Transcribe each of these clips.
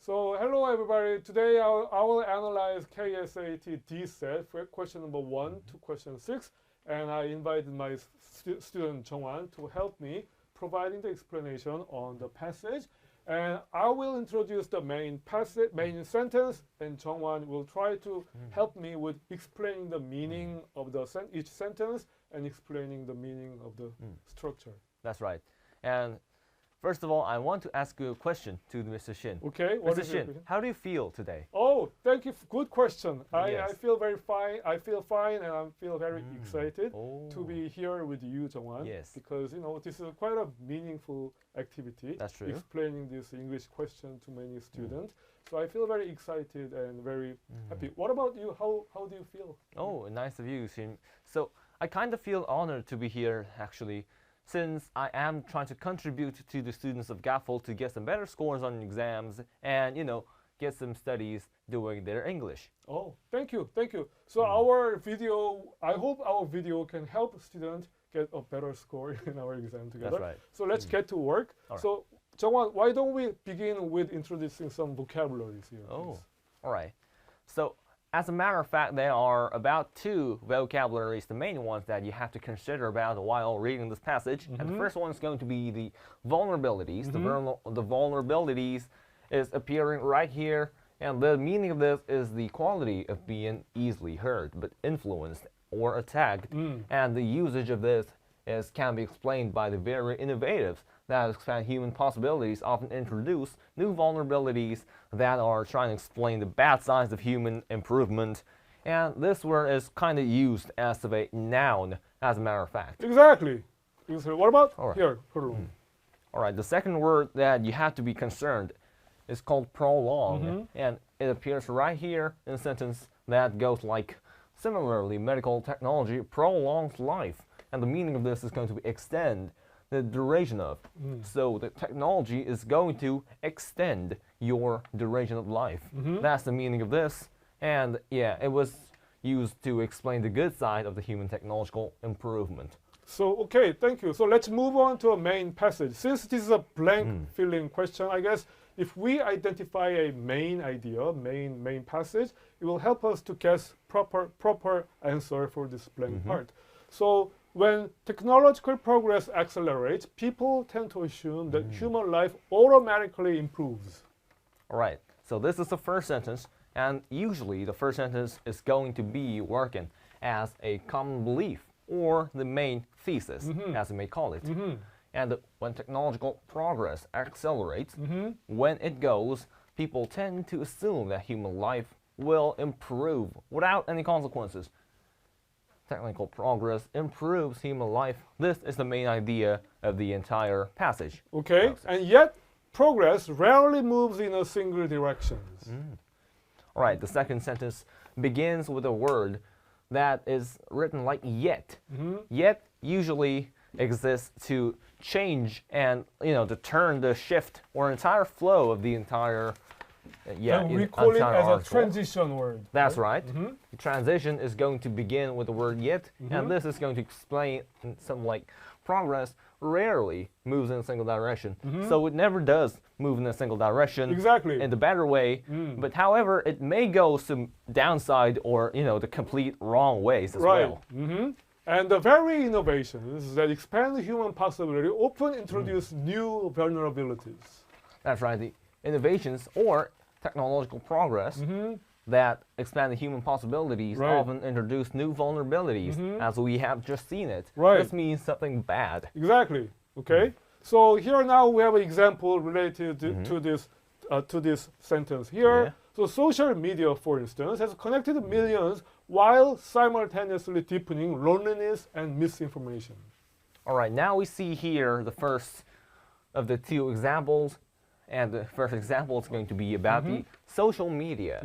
So hello everybody. Today I will analyze KSAT Dset for question number 1 to question 6, and I invited my student Jongwan to help me providing the explanation on the passage. And I will introduce the main passage, main sentence, and Jongwan will try to help me with explaining the meaning of the each sentence and explaining the meaning of the structure. That's right. And first of all, I want to ask you a question to Mr. Shin. Okay, what Mr. Shin, how do you feel today? Oh, thank you. Good question. Yes. I feel very fine. I feel fine, and I feel very excited to be here with you, Jongwan. Yes. Because this is quite a meaningful activity. That's true. Explaining this English question to many students. So I feel very excited and very happy. What about you? How do you feel? Oh, nice of you, Shin. So I kind of feel honored to be here, actually, since I am trying to contribute to the students of GAFL to get some better scores on exams and, get some studies doing their English. Oh, thank you. So our video, I hope our video can help students get a better score in our exam together. That's right. So let's get to work. All right. So, Jongwan, why don't we begin with introducing some vocabularies here? Oh, please? all right. So, as a matter of fact, there are about 2 vocabularies, the main ones that you have to consider about while reading this passage. And the first one is going to be the vulnerabilities. The vulnerabilities is appearing right here, and the meaning of this is the quality of being easily hurt, but influenced or attacked. And the usage of this can be explained by the very innovative that expand human possibilities, often introduce new vulnerabilities that are trying to explain the bad sides of human improvement. And this word is kind of used as a noun, as a matter of fact. Exactly. What about here? All right, the second word that you have to be concerned is called prolong, and it appears right here in a sentence that goes like, similarly, medical technology prolongs life. And the meaning of this is going to be extend the duration of. So the technology is going to extend your duration of life. That's the meaning of this. And yeah, it was used to explain the good side of the human technological improvement. So, okay, thank you. So let's move on to a main passage. Since this is a blank filling question, I guess if we identify a main idea, main passage, it will help us to guess proper answer for this blank part. So when technological progress accelerates, people tend to assume that human life automatically improves. All right, so this is the first sentence, and usually the first sentence is going to be working as a common belief or the main thesis, as we may call it. And when technological progress accelerates, when it goes, people tend to assume that human life will improve without any consequences. Technical progress improves human life. This is the main idea of the entire passage. Okay, and yet progress rarely moves in a single direction. All right, the second sentence begins with a word that is written like yet. Yet usually exists to change and, to turn the shift or entire flow of the entire we call it as a transition word. That's right. The transition is going to begin with the word yet, and this is going to explain some progress rarely moves in a single direction. So it never does move in a single direction. Exactly. In the better way. But however, it may go some downside or, the complete wrong ways as well. And the very innovations that expand human possibility often introduce new vulnerabilities. That's right. The innovations or technological progress that expand the human possibilities often introduce new vulnerabilities, as we have just seen it. This means something bad. Exactly. Okay. So here now we have an example related to this sentence here. So social media, for instance, has connected millions while simultaneously deepening loneliness and misinformation. All right. Now we see here the first of the 2 examples. And the first example is going to be about the social media.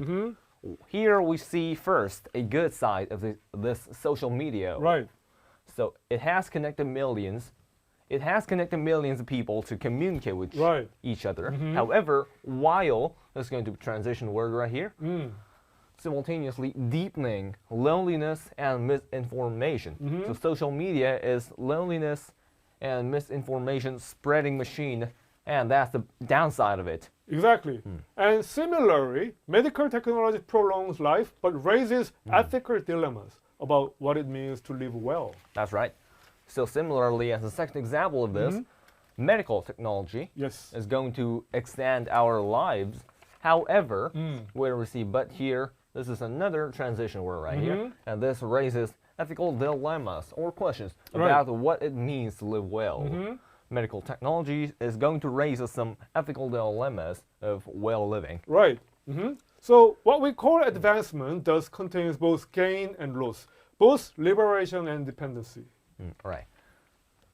Here we see first a good side of this social media. Right. So it has connected millions. It has connected millions of people to communicate with each other. However, while, that's going to be a transition word right here, simultaneously deepening loneliness and misinformation. So social media is loneliness and misinformation spreading machine And that's the downside of it. Exactly. And similarly, medical technology prolongs life but raises ethical dilemmas about what it means to live well. That's right. So similarly, as a second example of this, medical technology Yes. is going to extend our lives. However, where we see but here, this is another transition word right here, and this raises ethical dilemmas or questions about what it means to live well. Medical technology is going to raise us some ethical dilemmas of well living. Right. So what we call advancement thus contains both gain and loss, both liberation and dependency. Right.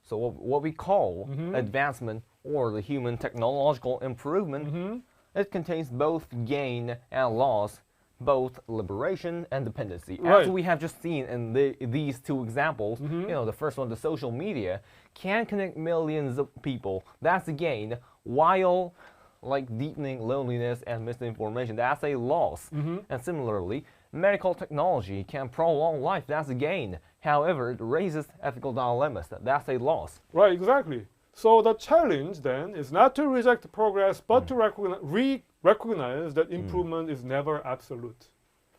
So what we call advancement or the human technological improvement, it contains both gain and loss, both liberation and dependency. Right. As we have just seen in these two examples, you know, the first one, the social media, can connect millions of people. That's a gain, while like deepening loneliness and misinformation, that's a loss. And similarly, medical technology can prolong life, that's a gain. However, it raises ethical dilemmas, that's a loss. Right, exactly. So the challenge then is not to reject progress, but to recognize that improvement is never absolute.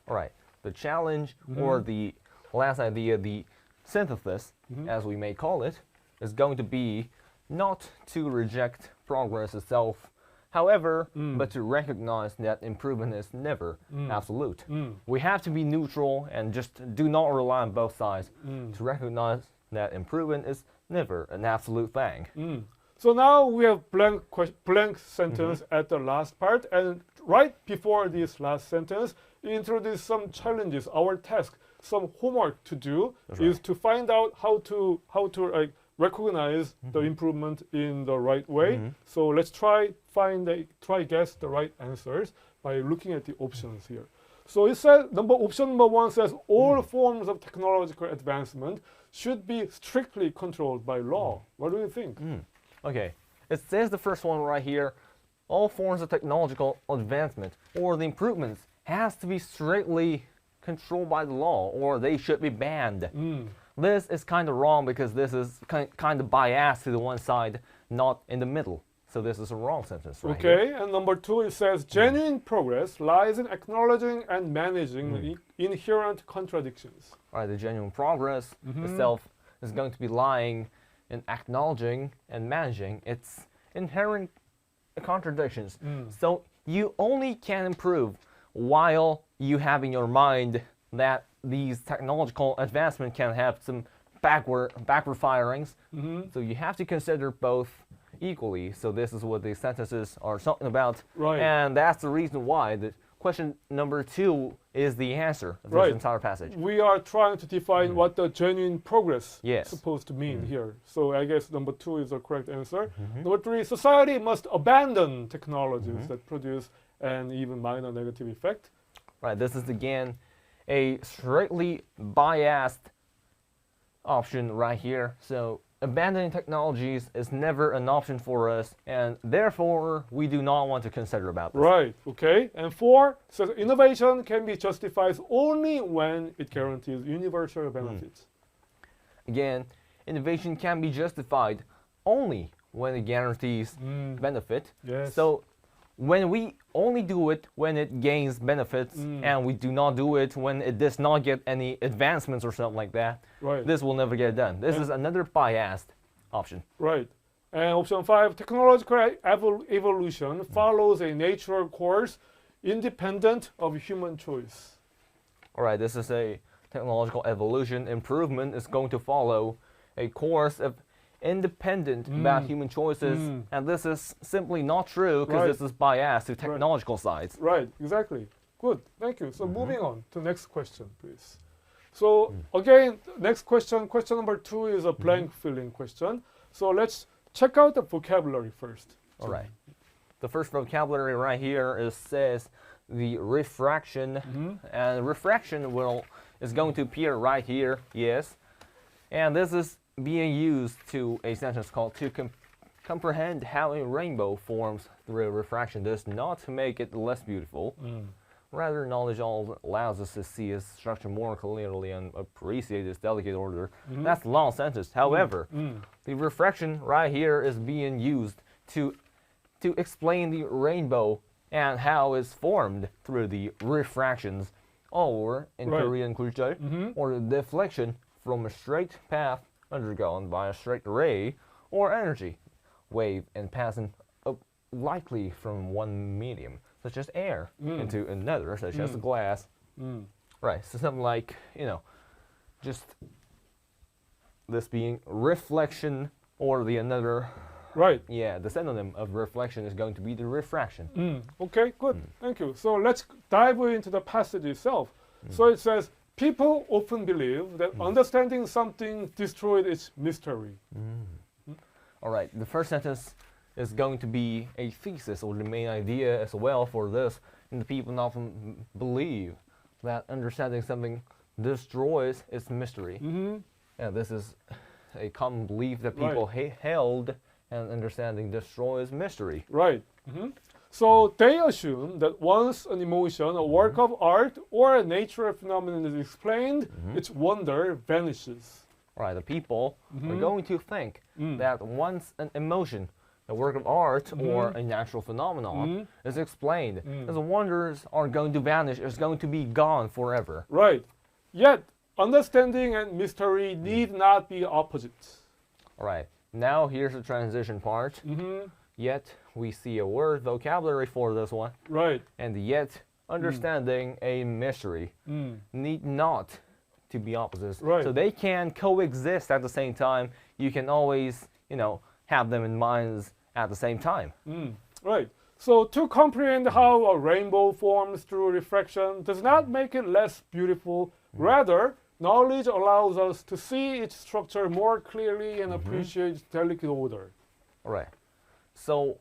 All right. The challenge, or the last idea, the synthesis, as we may call it, is going to be not to reject progress itself, however, but to recognize that improvement is never absolute. We have to be neutral and just do not rely on both sides to recognize that improvement is never an absolute thing. So now we have blank sentence at the last part, and right before this last sentence, you introduce some challenges. Our task, some homework to do, is to find out how to like recognize the improvement in the right way. So let's try guess the right answers by looking at the options here. So it says option number 1 says all forms of technological advancement should be strictly controlled by law. What do you think? Okay, it says the first one right here, all forms of technological advancement or the improvements has to be strictly controlled by the law, or they should be banned. This is kind of wrong because this is kind of biased to the one side, not in the middle. So this is a wrong sentence right here. Okay, and number 2, it says genuine progress lies in acknowledging and managing the inherent contradictions. All right, the genuine progress itself is going to be lying in acknowledging and managing its inherent contradictions. So you only can improve while you have in your mind that these technological advancements can have some backward firings. So you have to consider both equally. So this is what these sentences are talking about. Right. And that's the reason why the question number 2 is the answer of this entire passage. We are trying to define what the genuine progress Yes. is supposed to mean here. So I guess number 2 is the correct answer. Number 3, society must abandon technologies that produce an even minor negative effect. Right, this is again a strictly biased option right here. So abandoning technologies is never an option for us, and therefore we do not want to consider about this. Right, okay. And 4 says innovation can be justified only when it guarantees universal benefits. Again, innovation can be justified only when it guarantees benefit. Yes. So when we only do it when it gains benefits and we do not do it when it does not get any advancements or something like that, this will never get done. This is another biased option. Right. And option 5, technological evolution follows a natural course independent of human choice. All right, this is a technological evolution. Improvement is going to follow a course of independent about human choices, and this is simply not true because this is biased to technological sides. Right, exactly. Good, thank you. So moving on to next question, please. So again, next question, question number 2 is a blank filling question. So let's check out the vocabulary first. All right. The first vocabulary right here says the refraction, and refraction is going to appear right here, yes. And this is being used to a sentence called to comprehend how a rainbow forms through refraction does not make it less beautiful. Rather, knowledge allows us to see its structure more clearly and appreciate its delicate order. That's a long sentence. However, the refraction right here is being used to to explain the rainbow and how it's formed through the refractions, or in Korean kuljeol, or the deflection from a straight path undergone by a straight ray or energy wave and passing likely from one medium, such as air, into another, such as glass. Right, so something like, just this being reflection, or the another. Right. Yeah, the synonym of reflection is going to be the refraction. Okay, good. Thank you. So let's dive into the passage itself. So it says, people often believe that understanding something destroyed its mystery. All right, the first sentence is going to be a thesis, or the main idea as well for this. And the people often believe that understanding something destroys its mystery. And this is a common belief that people held, and understanding destroys mystery. Right. So they assume that once an emotion, a work of art, or a natural phenomenon is explained, its wonder vanishes. Right, the people are going to think that once an emotion, a work of art, or a natural phenomenon is explained, the wonders are going to vanish, it's going to be gone forever. Right. Yet, understanding and mystery need not be opposites. All right, now here's the transition part. Yet, we see a word vocabulary for this one. Right. And yet, understanding a mystery need not to be opposites. Right. So they can coexist at the same time. You can always, have them in minds at the same time. Right. So to comprehend how a rainbow forms through refraction does not make it less beautiful. Rather, knowledge allows us to see its structure more clearly and appreciate its delicate order. All right. So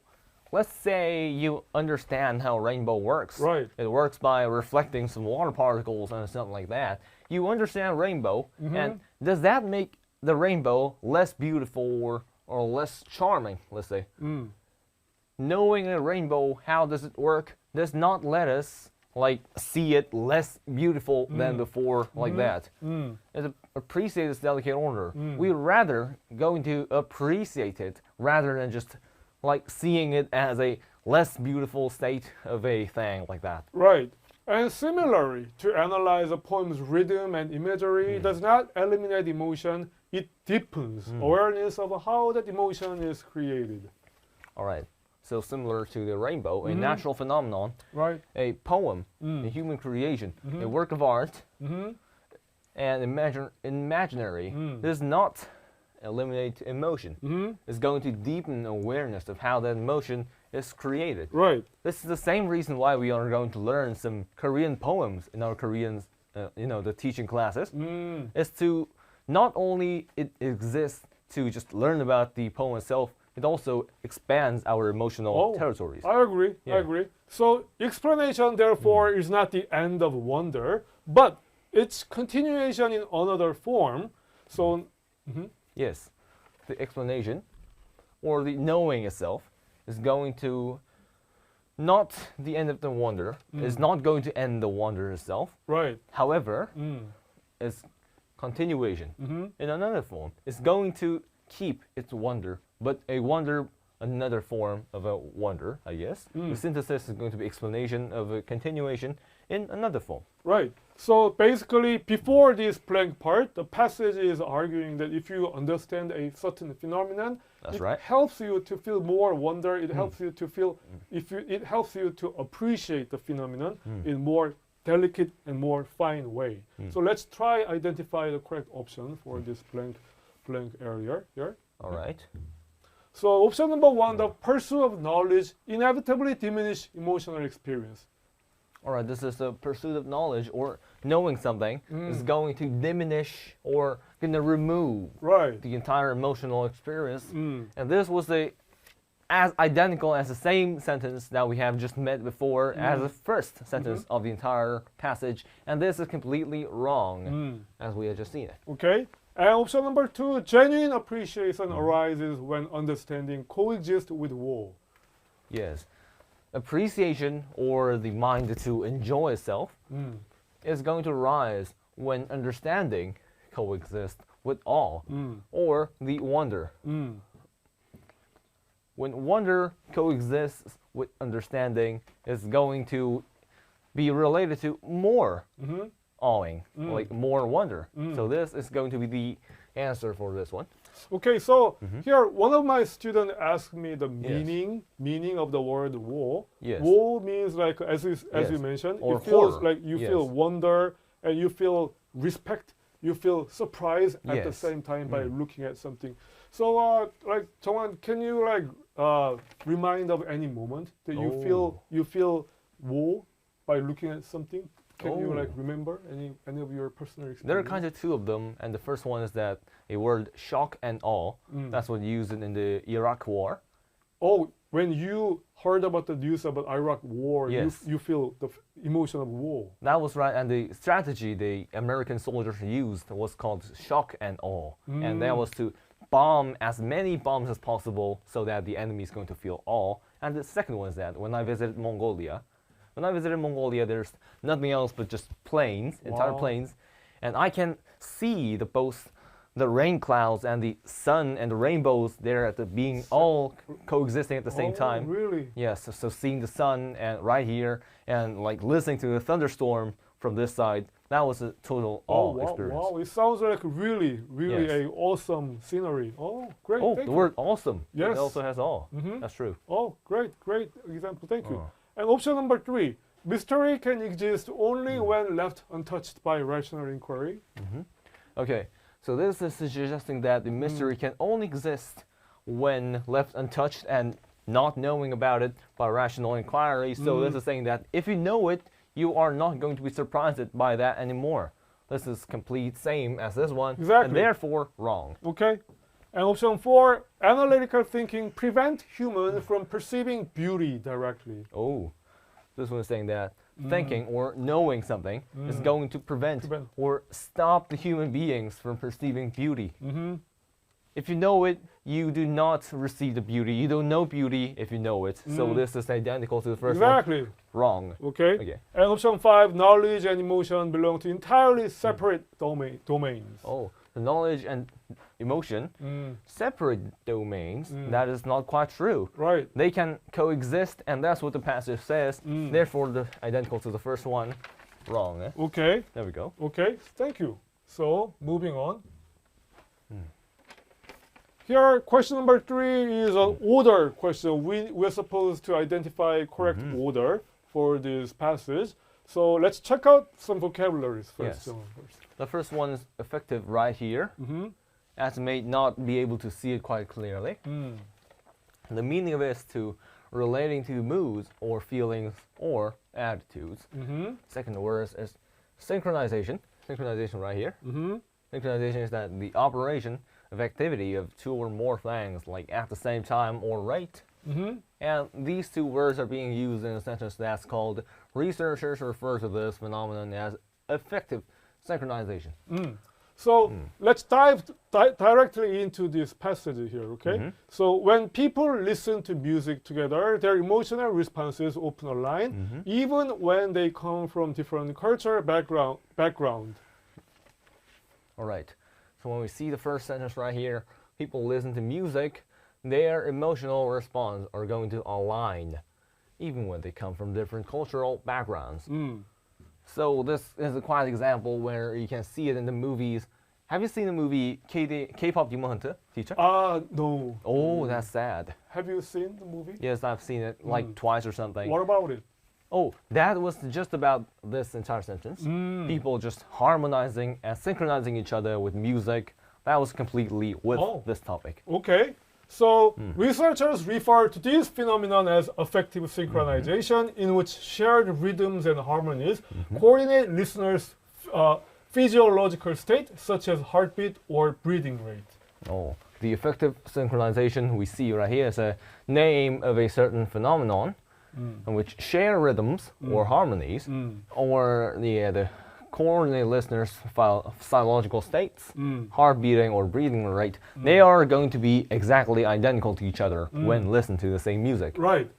let's say you understand how a rainbow works. Right. It works by reflecting some water particles and something like that. You understand rainbow, and does that make the rainbow less beautiful or less charming, let's say? Knowing a rainbow, how does it work, does not let us see it less beautiful than before, like that. It appreciates its delicate order. We're rather going to appreciate it rather than just seeing it as a less beautiful state of a thing like that. Right. And similarly, to analyze a poem's rhythm and imagery does not eliminate emotion, it deepens awareness of how that emotion is created. All right. So similar to the rainbow, a natural phenomenon, right? A poem, a human creation, a work of art, and imaginary does not eliminate emotion. It's going to deepen awareness of how that emotion is created. Right. This is the same reason why we are going to learn some Korean poems in our Korean, the teaching classes. Is to not only it exists to just learn about the poem itself, it also expands our emotional territories. I agree. Yeah. I agree. So explanation, therefore, is not the end of wonder, but its continuation in another form. So, yes, the explanation or the knowing itself is going to not the end of the wonder. Is not going to end the wonder itself. Right. However, its continuation in another form is going to keep its wonder, but a wonder, another form of a wonder, I guess. The synthesis is going to be explanation of a continuation in another form. Right. So basically, before this blank part, the passage is arguing that if you understand a certain phenomenon, That's it right. helps you to feel more wonder. It helps you to feel, it helps you to appreciate the phenomenon in more delicate and more fine way. So let's try identify the correct option for this blank area here. All right. So option number 1, the pursuit of knowledge inevitably diminish emotional experience. All right, this is the pursuit of knowledge or knowing something is going to diminish or going to remove the entire emotional experience. And this was as identical as the same sentence that we have just met before as the first sentence of the entire passage. And this is completely wrong as we have just seen it. Okay. And option number 2, genuine appreciation arises when understanding coexists with woe. Yes. Appreciation, or the mind to enjoy itself, is going to rise when understanding coexists with awe, or the wonder. when wonder coexists with understanding, it's going to be related to more awing, like more wonder. So this is going to be the answer for this one. Okay, so here one of my students asked me the meaning of the word wo. Yes. Wo means like as you mentioned, Or it feels horror. like you feel wonder and you feel respect, you feel surprise at the same time by looking at something. So like Jongwan, can you like remind of any moment that you feel wo by looking at something? Can you like remember any of your personal experience? There are kind of two of them, and the first one is that a word shock and awe. That's what used in the Iraq War. Oh, when you heard about the news about Iraq War, you feel the emotion of war. That was right, and the strategy the American soldiers used was called shock and awe, and that was to bomb as many bombs as possible so that the enemy is going to feel awe. And the second one is that when I visited Mongolia, there's nothing else but just plains, entire plains, and I can see both the rain clouds and the sun and the rainbows there at the being all coexisting at the same time. Really? Yes. So seeing the sun and right here and like listening to the thunderstorm from this side, that was a total awe experience. Wow! It sounds like really a awesome scenery. Oh, great! Oh, thank the you. word awesome. Yes. It also has awe. That's true. Oh, great example. Thank you. And option number 3, mystery can exist only when left untouched by rational inquiry. Okay, so this is suggesting that the mystery can only exist when left untouched and not knowing about it by rational inquiry. So this is saying that if you know it, you are not going to be surprised by that anymore. This is complete same as this one, and therefore wrong. Okay. And option 4, analytical thinking prevent humans from perceiving beauty directly. Oh, this one is saying that thinking or knowing something is going to prevent or stop the human beings from perceiving beauty. If you know it, you do not receive the beauty. You don't know beauty if you know it. So this is identical to the first one. Wrong. Okay. And option 5, knowledge and emotion belong to entirely separate domains. Oh, the knowledge and emotion, separate domains. That is not quite true. Right. They can coexist, and that's what the passage says. Therefore, the identical to the first one. Wrong. Eh? Okay. There we go. Okay. Thank you. So moving on. Here, question number 3 is an order question. We're supposed to identify correct order for this passage. So let's check out some vocabularies first. Yes. The first one is effective right here, as may not be able to see it quite clearly. The meaning of it is to relating to moods or feelings or attitudes. Second word is synchronization. Synchronization right here. Synchronization is that the operation of activity of two or more things, like at the same time or rate. And these two words are being used in a sentence that's called, researchers refer to this phenomenon as effective synchronization. So let's dive directly into this passage here, okay? So when people listen to music together, their emotional responses often align, even when they come from different cultural background. All right. So when we see the first sentence right here, people listen to music, their emotional response are going to align, even when they come from different cultural backgrounds. So this is a quiet example where you can see it in the movies. Have you seen the movie K-pop Demon Hunter, teacher? No. Oh, that's sad. Have you seen the movie? Yes, I've seen it like twice or something. What about it? Oh, that was just about this entire sentence. People just harmonizing and synchronizing each other with music. That was completely with this topic. Okay. So researchers refer to this phenomenon as affective synchronization, in which shared rhythms and harmonies coordinate listeners' physiological state, such as heartbeat or breathing rate. Oh, the affective synchronization we see right here is a name of a certain phenomenon in which share rhythms or harmonies or the coordinate listeners' physiological states, heart beating or breathing rate, they are going to be exactly identical to each other when listened to the same music. Right.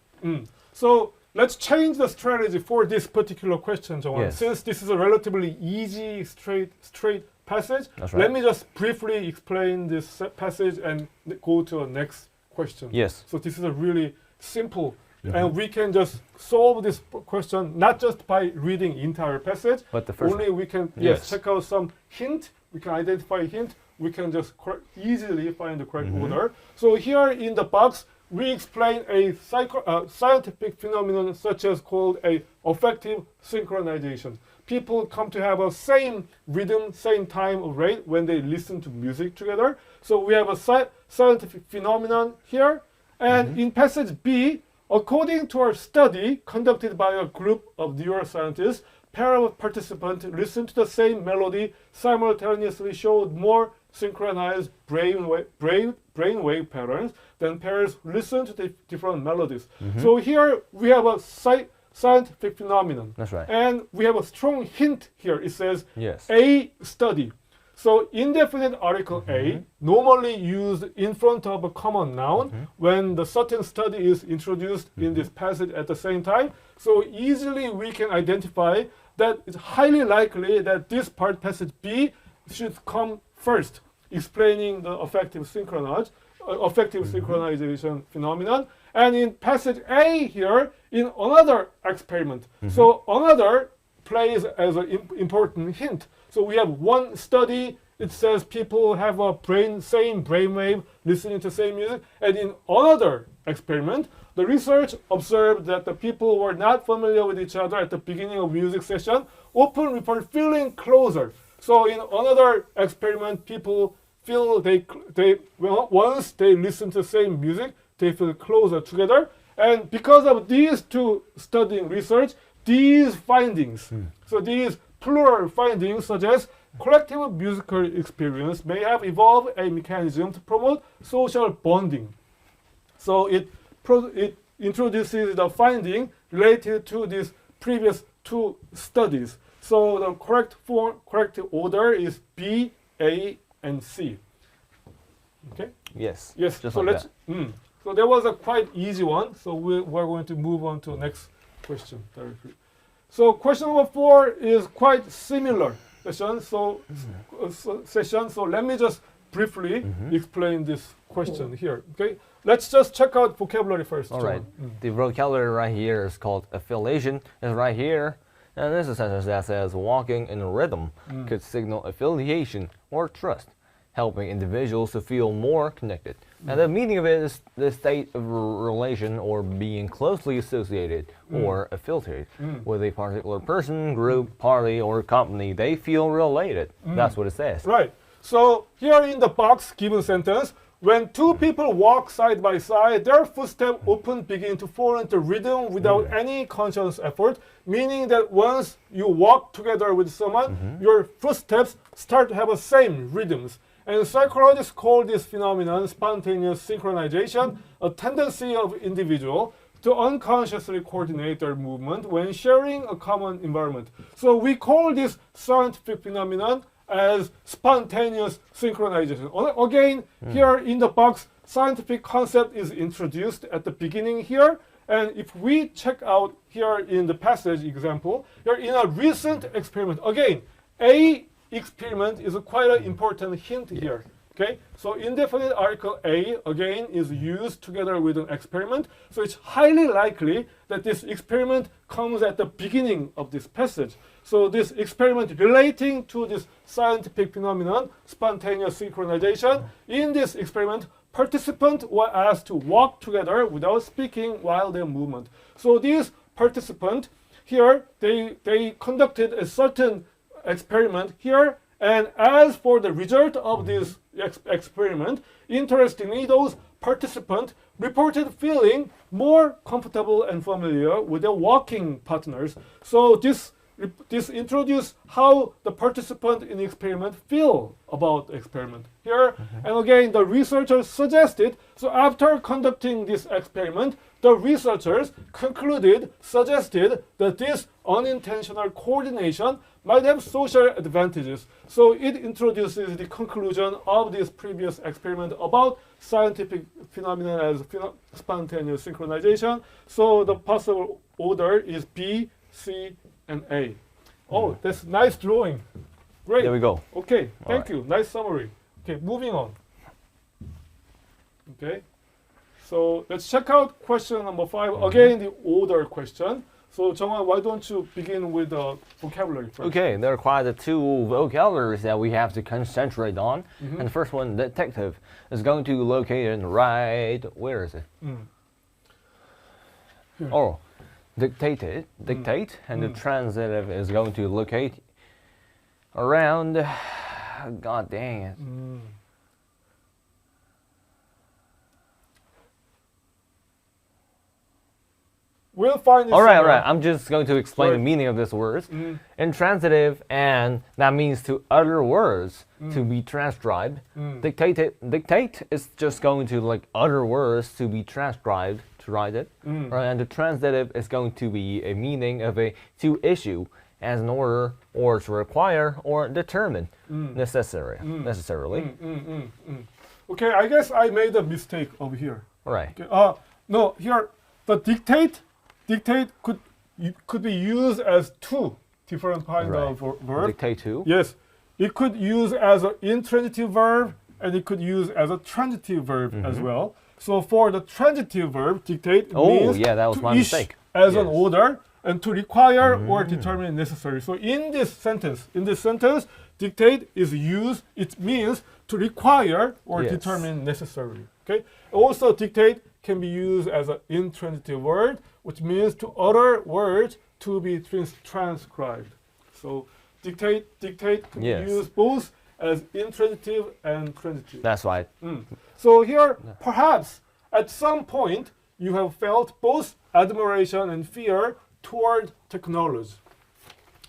So let's change the strategy for this particular question, Jongwan. Yes. Since this is a relatively easy, straight passage, That's right. let me just briefly explain this passage and go to the next question. Yes. So this is a really simple, and we can just solve this question not just by reading entire passage, But the first only we can Yes. check out some hint. We can identify a hint. We can just easily find the correct order. So here in the box, we explain a scientific phenomenon such as called a affective synchronization. People come to have a same rhythm, same time of rate when they listen to music together. So we have a scientific phenomenon here. And in passage B, according to our study conducted by a group of neuroscientists, pair of participants listened to the same melody simultaneously showed more synchronized brainwave patterns than pairs listen to the different melodies. So here we have a scientific phenomenon. That's right. And we have a strong hint here. It says Yes. a study. So indefinite article A, normally used in front of a common noun when the certain study is introduced in this passage at the same time. So easily we can identify that it's highly likely that this part, passage B, should come first, explaining the affective synchronization phenomenon. And in passage A here, in another experiment. So another plays as an important hint. So we have one study, it says people have a same brainwave listening to same music. And in another experiment, the research observed that the people were not familiar with each other at the beginning of music session, often report feeling closer. So in another experiment, people feel once they listen to the same music, they feel closer together. And because of these two studying research, these findings, so these plural findings suggest collective musical experience may have evolved a mechanism to promote social bonding. So it introduces the finding related to these previous two studies. So the correct order is B, A, and C. Okay? Yes. Yes. Just So like let's. So that was a quite easy one. So we're going to move on to the next question directly. So question number 4 is quite similar session. So let me just briefly explain this question here. Okay. Let's just check out vocabulary first. All right. The vocabulary right here is called affiliation. It's right here. And this is a sentence that says walking in a rhythm could signal affiliation or trust, helping individuals to feel more connected. And the meaning of it is the state of relation or being closely associated or affiliated with a particular person, group, party, or company. They feel related. That's what it says. Right. So here in the box given sentence, when two people walk side by side, their footsteps often begin to fall into rhythm without any conscious effort, meaning that once you walk together with someone, your footsteps start to have the same rhythms. And psychologists call this phenomenon spontaneous synchronization, a tendency of individuals to unconsciously coordinate their movement when sharing a common environment. So we call this scientific phenomenon as spontaneous synchronization. Again, here in the box, scientific concept is introduced at the beginning here. And if we check out here in the passage example, here in a recent experiment, again, A experiment is quite an important hint here. Okay, so indefinite article A again is used together with an experiment. So it's highly likely that this experiment comes at the beginning of this passage. So this experiment relating to this scientific phenomenon, spontaneous synchronization, in this experiment, participants were asked to walk together without speaking while their movement. So these participants here, they conducted a certain experiment here, and as for the result of this experiment, interestingly, those participants reported feeling more comfortable and familiar with their walking partners. So this introduced how the participant in the experiment feel about the experiment here. And again, the researchers suggested, so after conducting this experiment, the researchers suggested that this unintentional coordination might have social advantages. So it introduces the conclusion of this previous experiment about scientific phenomenon as spontaneous synchronization. So the possible order is B, C, and A. Oh, that's nice drawing. Great. There we go. Okay, thank you. Nice summary. Okay, moving on. Okay. So let's check out question number 5. Again, the order question. So Jongwon, why don't you begin with the vocabulary first? Okay, there are quite the two vocabularies that we have to concentrate on. Mm-hmm. And the first one, detective, is going to locate in right, where is it? Here. Oh, dictate, and the transitive is going to locate around, god dang it. We'll find it. All right, somewhere. I'm just going to explain the meaning of this word. Intransitive, and that means to utter words to be transcribed. Dictate is just going to like utter words to be transcribed, to write it. Right, and the transitive is going to be a meaning of a to issue as an order, or to require, or determine necessarily. Okay, I guess I made a mistake over here. Right. Okay. No, here the dictate could be used as two different kinds of verb. Dictate to. Yes, it could use as an intransitive verb, and it could use as a transitive verb as well. So for the transitive verb, dictate means that was to my issue mistake. as an order and to require or determine necessary. So in this sentence, dictate is used. It means to require or determine necessary. Okay. Also, dictate can be used as an intransitive word, which means to utter words to be transcribed. So dictate can be used both as intransitive and transitive. That's right. So here, perhaps at some point, you have felt both admiration and fear toward technology.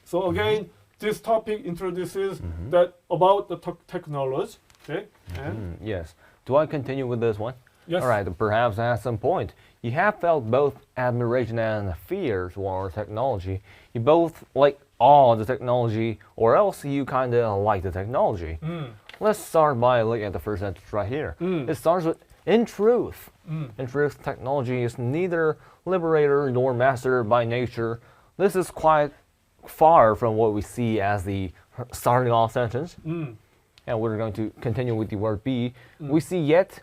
So again, this topic introduces that about the technology. Okay. And Yes. Do I continue with this one? yes. All right, perhaps at some point you have felt both admiration and fear toward technology. You both like awe the technology, or else you kind of like the technology. Let's start by looking at the first sentence right here. It starts with, in truth. In truth, technology is neither liberator nor master by nature. This is quite far from what we see as the starting off sentence. And we're going to continue with the word be. We see yet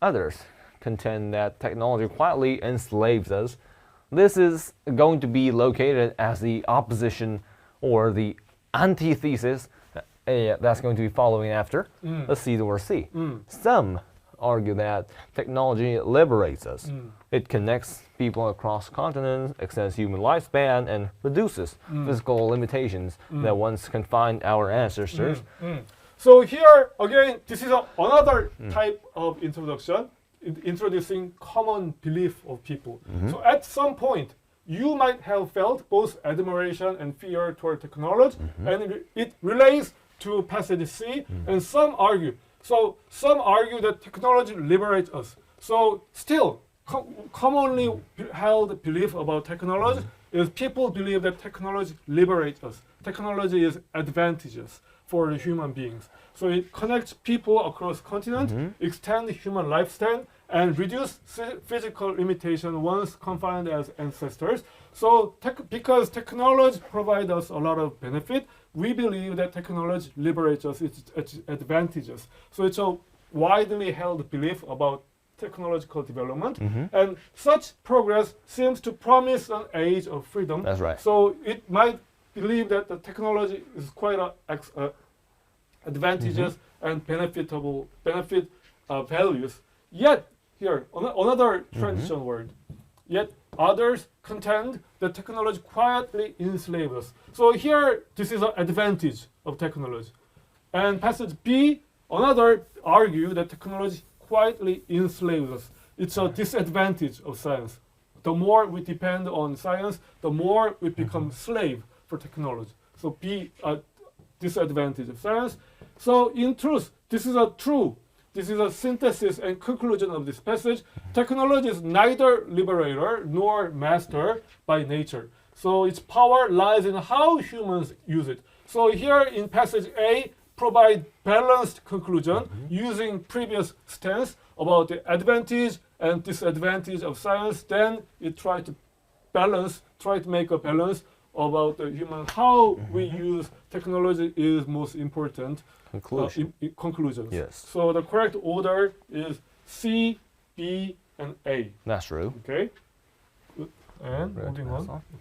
others contend that technology quietly enslaves us. This is going to be located as the opposition or the antithesis that's going to be following after. Let's see the word see. Some argue that technology liberates us. It connects people across continents, extends human lifespan, and reduces physical limitations that once confined our ancestors. So here again, this is another type of introduction, introducing common belief of people. So at some point, you might have felt both admiration and fear toward technology, and it relates to passage C. And some argue that technology liberates us. So still, commonly held belief about technology is people believe that technology liberates us. Technology is advantageous for the human beings. So it connects people across continents, extend human lifespan, and reduce physical limitation once confined as ancestors. So because technology provides us a lot of benefit, we believe that technology liberates us, it's advantageous. So it's a widely held belief about technological development, and such progress seems to promise an age of freedom. That's right. So it might believe that the technology is quite advantageous and benefit values. Yet here another transition word. Yet others contend that technology quietly enslaves us. So here this is an advantage of technology, and passage B another argue that technology quietly enslaves us. It's a disadvantage of science. The more we depend on science, the more we become slave for technology. So B disadvantage of science. So in truth, this is a synthesis and conclusion of this passage. Technology is neither liberator nor master by nature. So its power lies in how humans use it. So here in passage A, provide balanced conclusion using previous stance about the advantage and disadvantage of science. Then it try to make a balance about the human, how we use technology is most important. Conclusions. Conclusions. Yes. So the correct order is C, B, and A. That's true. Okay. Good. And moving on.